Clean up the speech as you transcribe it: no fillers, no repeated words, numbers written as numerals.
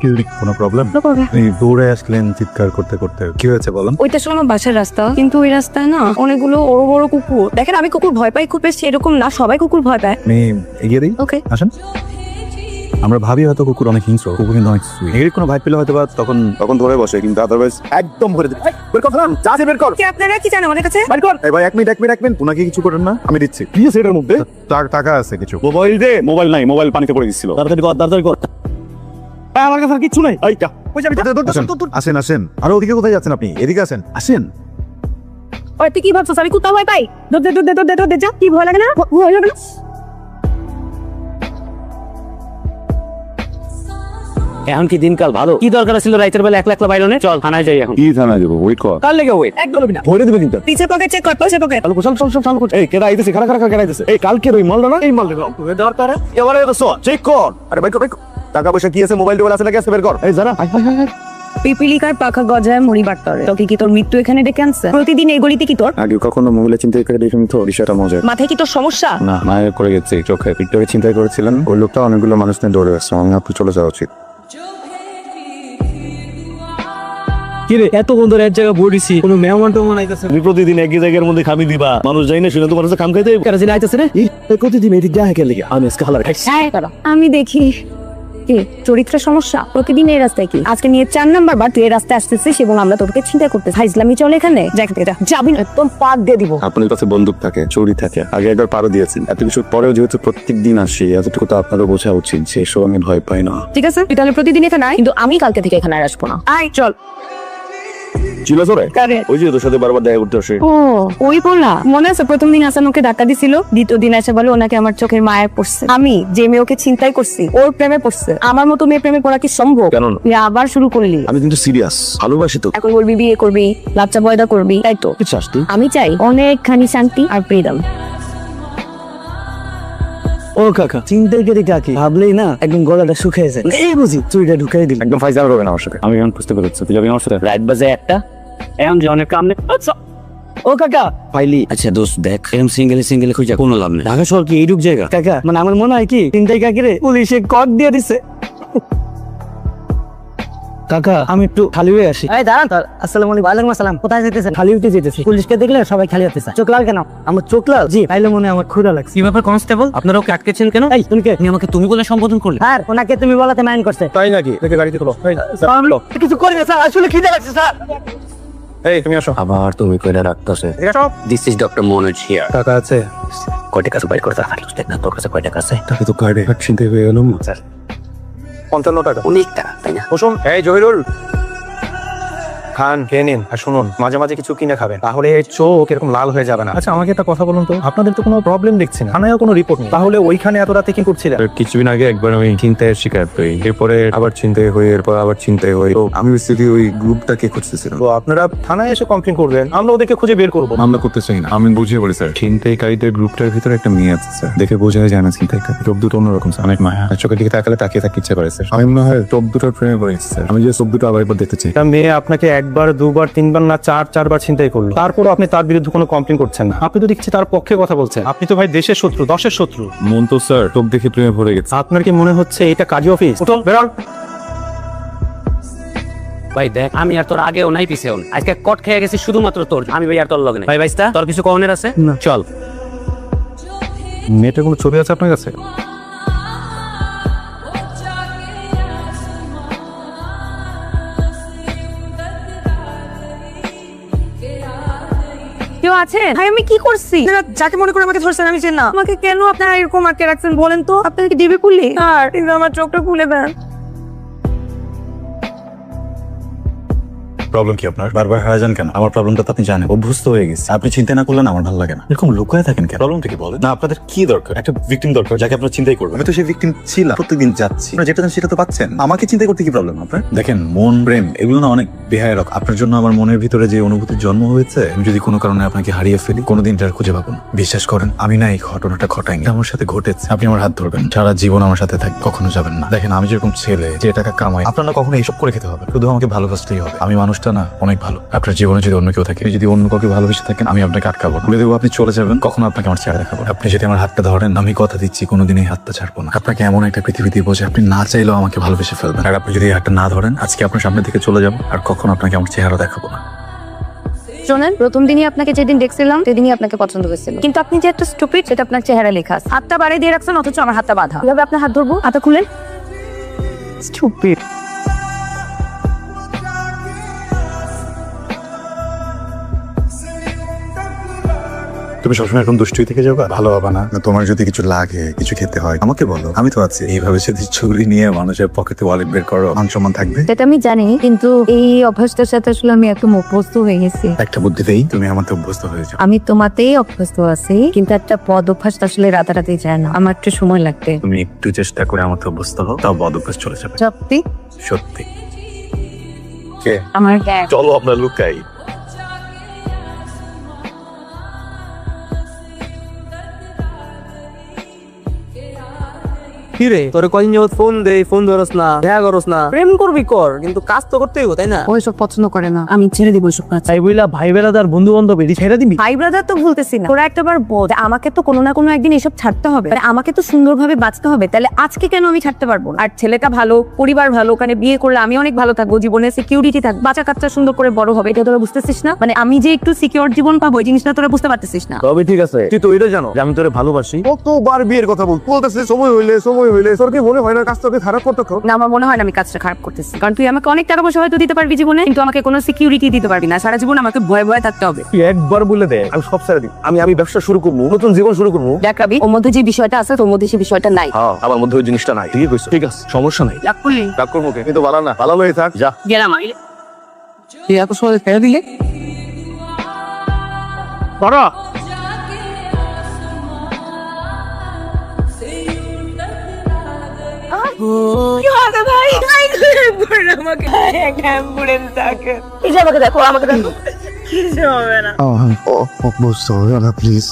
কি কোনো প্রবলেম? এই দৌড়ে আসলেন চিৎকার করতে করতে, কি হয়েছে বলেন? ওইটা ছিল আমার বাসার রাস্তা, কিন্তু ওই রাস্তায় না অনেকগুলো বড় বড় কুকুর। দেখেন আমি কুকুর ভয় পাই খুব বেশি এরকম না, সবাই কুকুর ভয় পায়। আমি এগিয়ে দিই, ওকে আসেন। আমরা ভাবি হয়তো কুকুর অনেক হিংস্র, কুকুর কিন্তু অনেক সুইট। এর কোনো ভাই পেলে হয়তো বা তখন ধরে বসে, কিন্তু আদারওয়াইজ একদম ভরে দিবে। বের কর ফেলান, যা আছে বের কর। কি আপনারা কি জানেন আমাদের কাছে? বের কর। এই ভাই এক মিনিট, ওনাকে কিছু করেন না, আমি দিচ্ছি। কি আছে এটার মধ্যে? টাকা আছে কিছু। মোবাইল দে। মোবাইল নাই, মোবাইল পানিতে পড়ে গিয়েছিল। তাড়াতাড়ি কর। আমার কাছে আর কিছু নাই। এইটা কই যাবি? আসেন। আর ওদিকে কোথায় যাচ্ছেন আপনি? এদিকে আসেন। ওই তুই কি ভাবছিস আমি কুত্তা ভয় পাই? দে যা, কি ভয় লাগে না? ভয় লাগে না? এখন কি দিনকাল ভালো? কি দরকার ছিল রাইতের বেলা একলা একলা বাইরে? চল থানায় যাই। এখন কি থানায় যাবো? ওয়েট কর। কার লেগে ওয়েট? একদম না। ভরে দিবে কিন্তু। পিছে পকেট চেক কর, পয়সা পকেট। চল। এই কেডা আইতেছে? খাড়া কেডা আইতেছে? এই কালকের ওই মালটা না? এই মালটা দরকার। এবারে তো চেক কর। আরে ভাই টাকা পয়সা কি আছে? মোবাইল আছে নাকি? আছে বের কর। এই জানা পিপিলিকার পাখা গজায় মুড়ি বাটতে হবে। তোকে কি তোর মৃত্যু এখানে ডেকে আনছে? প্রতিদিন এই গলিতে কি তোর? আগে কখনো মহিলা চিন্তাই করে দেখিনি তো, বিষয়টা মজা। মাথায় কি তোর সমস্যা? না, মায়ের করে গেছে চোখে। পিকটাকে চিন্তাই করেছিলেন, ওই লোকটা অনেকগুলো মানুষ নিয়ে দৌড়ে আসছে। আমি আপনি চলে যাওয়া উচিত। কি রে এত বন্ধুর এক জায়গায় বড়িছি, কোনো মেহমান টেমন আইতাছে? তুমি প্রতিদিন একই জায়গার মধ্যে খামি দিবা, মানুষ যাই না শুনে তোমার কাছে খাম খাইতে কারা জিনা আইতাছে রে? প্রতিদিন এদিক যায় কে লিগা? আমি আজকে হালার খাইছি। আমি দেখি কি চরিত্রের সমস্যা। প্রতিদিন এই রাস্তায় কি আজকে নিয়ে 4 নাম্বার বার তুই এই রাস্তায় আসতেছিস এবং আমরা তোকে চিন্তা করতে ইসলামী চলে এখানে যাবি না, একদম পাক দিয়ে দিব। আপনার কাছে বন্দুক থাকে, চুরি থাকে, আগে একবার পারো দিয়েছেন। এত কিছু পরেও যেহেতু প্রত্যেক দিন আসি, এতটুকু তো আপনারও বোঝা উচিত যে এসব আমি ভয় পাই না। ঠিক আছে তুই তাহলে প্রতিদিন এখানে আয়, কিন্তু আমি কালকে থেকে এখানে আর আসবো না। আয় চল। ছিল সরে ওই যে তোর সাথে বারবার দেখা করতে আসে। ও ওই বলা মনে আছে? প্রথম দিন আসান ওকে ধাক্কা দিছিল, দ্বিতীয় দিন এসে বলে ওনাকে আমার চোখের মায়া পড়ছে। আমি যে মেয়ে ওকে চিন্তাই করছি ওর প্রেমে পড়ছে। আমার মতো মেয়ে প্রেমে পড়া কি সম্ভব? কেন না? তুই আবার শুরু করলি। আমি কিন্তু সিরিয়াস, ভালোবাসি তো। এখন বলবি বিয়ে করবি, বাচ্চা পয়দা করবি, তাই তো? কি চাস তুই? আমি চাই অনেকখানি শান্তি আর ফ্রিডম। ও কাকা চিন্তাই করে কাকি ভাবলেই না একদম গলাটা শুকিয়ে যায়। এই বুঝি চুরিটা ঢুকাই দিল। একদম ফাইজাল হবে না আমার সাথে। আমি এখন বুঝতে পেরেছি তুই যাবি আমার সাথে। রাত বাজে একটা, এখন যে অনেক কাম নেই। আচ্ছা ও কাকা পাইলি? আচ্ছা দোস্ত দেখ, এরকম সিঙ্গেলে খুঁজে কোনো লাভ নেই। ঢাকা শহর কি এইরূপ জায়গা? কাকা মানে আমার মনে হয় কি চিন্তাই কাকিরে পুলিশে কট দিয়ে দিছে। কাকা আমি একটু খালি হয়ে আসি। এই দাঁড়ান তো। আসসালামু আলাইকুম। ওয়ালাইকুম আসসালাম। কোথায় যেতেছেন? খালি উঠে যেতেছি। পুলিশকে দেখলে সবাই খালি হতেছে। চোখ লাল কেন? আমার চোখ লাল? জি তাইলে মনে হয় আমার ক্ষুধা লাগছে। কি ব্যাপার কনস্টেবল, আপনারা ওকে আটকেছেন কেন? এই তুমি কে? আপনি আমাকে তুমি বলে সম্বোধন করলে। স্যার ওনাকে তুমি বলাতে মাইন্ড করছে। তাই নাকি? দেখে গাড়িতে তোলো। কিছু করি না স্যার, আসলে খিদে লাগছে স্যার। এই তুমি আসো। আবার তুমি কইরা রাখতাছে। This is doctor Manoj here. টাকা আছে? কয় টাকা আছে বাইর করে দেখা দেখ না তোর কাছে কয় টাকা আছে? টাকা তো কার্ডে চিন্তা হয়ে গেল। স্যার 55 টাকা। অনেক টাকা তাই না? বসুন। এই জহিরুল খান, খেয়ে নিন। আর শুনুন, মাঝে মাঝে কিছু কিনে খাবেন, তাহলে এই চোখ এরকম লাল হয়ে যাবে না। আচ্ছা আমাকে একটা কথা বলুন তো, আপনাদের তো কোনো প্রবলেম দেখছি না, থানায় কোনো রিপোর্ট নেই, তাহলে ওইখানে এত রাতে কি করছিলেন? কিছুদিন আগে একবার আমি চিন্তায় শিকার হই, এরপরে আবার চিন্তায় হই, এরপর আবার চিন্তায় হই। তো আমি বেসিক্যালি ওই গ্রুপটাকে খুঁজতেছিলাম। তো আপনারা থানায় এসে কমপ্লেন করবেন, আমরা ওদেরকে খুঁজে বের করবো। মামলা করতে চাই না, আমি বুঝিয়ে বলি স্যার। ছিনতাইকারীদের গ্রুপটার ভিতরে একটা মেয়ে আছে স্যার, দেখে বোঝাই যায় না ছিনতাইকারী। চোখ দুটো অন্যরকম স্যার, অনেক মায়া। চোখের দিকে তাকালে তাকিয়ে থাকতে ইচ্ছা করে স্যার। আমি মনে হয় চোখ দুটোর প্রেমে পড়েছি স্যার। আমি যে চোখ দুটো আবার একবার দেখতে চাই। একটা মেয়ে আপনাকে একবার দুবার তিনবার না চারবার চিন্তাই করলো, তারপর আপনি তার বিরুদ্ধে কোনো কমপ্লেন করছেন না। আপনি তো দেখছি তার পক্ষে কথা বলছেন। আপনি তো ভাই দেশের শত্রু, দশের শত্রু। মন তো স্যার চোখ দেখে প্রেমে ভরে গেছে। আপনার কি মনে হচ্ছে এটা কাজী অফিস? উঠুন, বেরোন। ভাই দেখ, আমি আর তোর আগেও নাই পিছেও নাই। আজকে কট খেয়ে গেছি শুধুমাত্র তোর। আমি ভাই আর তোর লগে নাই। ভাই ভাইস্তা তোর কিছু কওনের আছে? চল। মেয়েটার কোনো ছবি আছে আপনার কাছে? কেউ আছেন? ভাই আমি কি করছি? আপনারা যাকে মনে করে আমাকে ধরছেন আমি চেন না। আমাকে কেন আপনারা এরকম আটকে রাখছেন বলেন তো? আপনারা কি ডিবি পুলি? আর কিন্তু আমার চোখটা খুলে দেন। প্রবলেম কি আপনার? বারবার হারা যান কেন? আমার প্রবলেমটা তো আপনি জানেন, অভ্যস্ত হয়ে গেছে। আপনি চিন্তা না করলেন আমার ভালো লাগে না। এরকম লুকায় থাকেন কেন? প্রবলেমটা কি বলেন? না আপনাদের কি দরকার? একটা ভিকটিম দরকার যাকে আপনারা চিন্তাই করবেন। আমি তো সেই ভিকটিম ছিলাম, প্রত্যেকদিন যাচ্ছি। আপনারা যেটা চান সেটা তো পাচ্ছেন। আমাকে চিন্তা করতে কি প্রবলেম আপনার? দেখেন মন প্রেম এগুলো না অনেক বেহায়ক। আপনার জন্য আমার মনের ভিতরে যে অনুভূতির জন্ম হয়েছে, আমি যদি কোনো কারণে আপনাকে হারিয়ে ফেলি, কোনোদিন আর খুঁজে পাবো না। বিশ্বাস করেন আমি না এই ঘটনাটা ঘটাইনি, আমার সাথে ঘটেছে। আপনি আমার হাত ধরবেন, সারা জীবন আমার সাথে থাকবেন, কখনো যাবেন না। দেখেন আমি যেরকম ছেলে যে টাকা কামাই, আপনার না কখনো এইসব করে খেতে হবে। শুধু আমাকে ভালোবাসতেই হবে। আমি মানুষটা মানুষটা না অনেক ভালো। আপনার জীবনে যদি অন্য কেউ থাকে, যদি অন্য কাউকে ভালোবেসে থাকেন, আমি আপনাকে আটকাবো, বলে দেবো আপনি চলে যাবেন, কখনো আপনাকে আমার চেহারা দেখাবো না। আপনি যদি আমার হাতটা ধরেন, আমি কথা দিচ্ছি কোনোদিন এই হাতটা ছাড়বো না। আপনাকে এমন একটা পৃথিবী দিব যে আপনি না চাইলেও আমাকে ভালোবেসে ফেলবেন। আর আপনি যদি এই হাতটা না ধরেন, আজকে আপনার সামনে থেকে চলে যাবো, আর কখনো আপনাকে আমার চেহারা দেখাবো না। শোনেন, প্রথম দিনই আপনাকে যেদিন দেখছিলাম সেদিনই আপনাকে পছন্দ হয়েছিল, কিন্তু আপনি যে একটা স্টুপিড সেটা আপনার চেহারা লেখা আছে। হাতটা বাড়িয়ে দিয়ে রাখছেন অথচ আমার হাতটা বাঁধা। কিভাবে আপনার হাত ধরবো? হাতটা খুলেন। স্টুপিড। তুমি সবসময় এখন দুষ্টুই থেকে যাবা, ভালো হবে না। তোমার যদি কিছু লাগে, কিছু খেতে হয়, আমাকে বলো, আমি তো আছি। এইভাবে যদি ছুরি নিয়ে মানুষের পকেটে ওয়ালেট বের করো, মান সম্মান থাকবে? সেটা আমি জানি, কিন্তু এই অভ্যাসটার সাথে আসলে আমি একদম অভ্যস্ত হয়ে গেছি। একটা বুদ্ধিতেই তুমি আমাকে অভ্যস্ত হয়ে যাও। আমি তোমাতেই অভ্যস্ত আছি, কিন্তু একটা পদ অভ্যাস তো আসলে রাতারাতি যায় না, আমার একটু সময় লাগবে। তুমি একটু চেষ্টা করে আমাকে অভ্যস্ত হও, তাও বদ অভ্যাস চলে যাবে। সত্যি? সত্যি। আমার গ্যাং। চলো আমরা লুকাই। কি রে, তোরে কদিন যাবত ফোন দে, ফোন ধরস না, দেখা করস না। প্রেম করবি কর, কিন্তু কাজ তো করতেই হবে, তাই না? ওইসব পছন্দ করে না, আমি ছেড়ে দিব ওইসব কাজ। তাই বইলা ভাই বেলাদার বন্ধু বান্ধব এটি ছেড়ে দিবি? ভাই ব্রাদার তো ভুলতেছি না, তোরা একটাবার বল যে আমাকে তো কোনো না কোনো একদিন এসব ছাড়তে হবে, মানে আমাকে তো সুন্দরভাবে বাঁচতে হবে, তাহলে আজকে কেন আমি ছাড়তে পারবো না? আর ছেলেটা ভালো, পরিবার ভালো, ওখানে বিয়ে করলে আমি অনেক ভালো থাকবো, জীবনে সিকিউরিটি থাকবে, বাচ্চা কাচ্চা সুন্দর করে বড় হবে, এটা তোরা বুঝতেছিস না? মানে আমি যে একটু সিকিউর জীবন পাবো এই জিনিসটা তোরা বুঝতে পারতেছিস না। তবে ঠিক আছে, তুই তো এটা জানো যে আমি তোরে ভালোবাসি। কতবার বিয়ের কথা বলতেছিস, সময় হইলে তোর কি মনে হয় না কাজ তোকে খারাপ করতে? না, আমার মনে হয় না আমি কাজটা খারাপ করতেছি, কারণ তুই আমাকে অনেক টাকা পয়সা হয়তো দিতে পারবি জীবনে, কিন্তু আমাকে কোনো সিকিউরিটি দিতে পারবি না। সারা জীবন আমাকে ভয়ে ভয়ে থাকতে হবে। তুই একবার বলে দে, আমি সব ছেড়ে দিই। আমি ব্যবসা শুরু করবো, নতুন জীবন শুরু করবো। দেখ রাবি, ওর মধ্যে যে বিষয়টা আছে তোর মধ্যে সেই বিষয়টা নাই। হ্যাঁ, আমার মধ্যে ওই জিনিসটা নাই। ঠিকই কইছো। ঠিক আছে, সমস্যা নাই। রাগ করলি? রাগ করবো কে? কিন্তু ভালো না, ভালো হয়ে থাক, যা। গেলাম আমি। তুই এত সহজে ফেলে দিলে? বড় আমাকে দেখো, আমাকে দেখো। বুঝতে হবে না প্লিজ।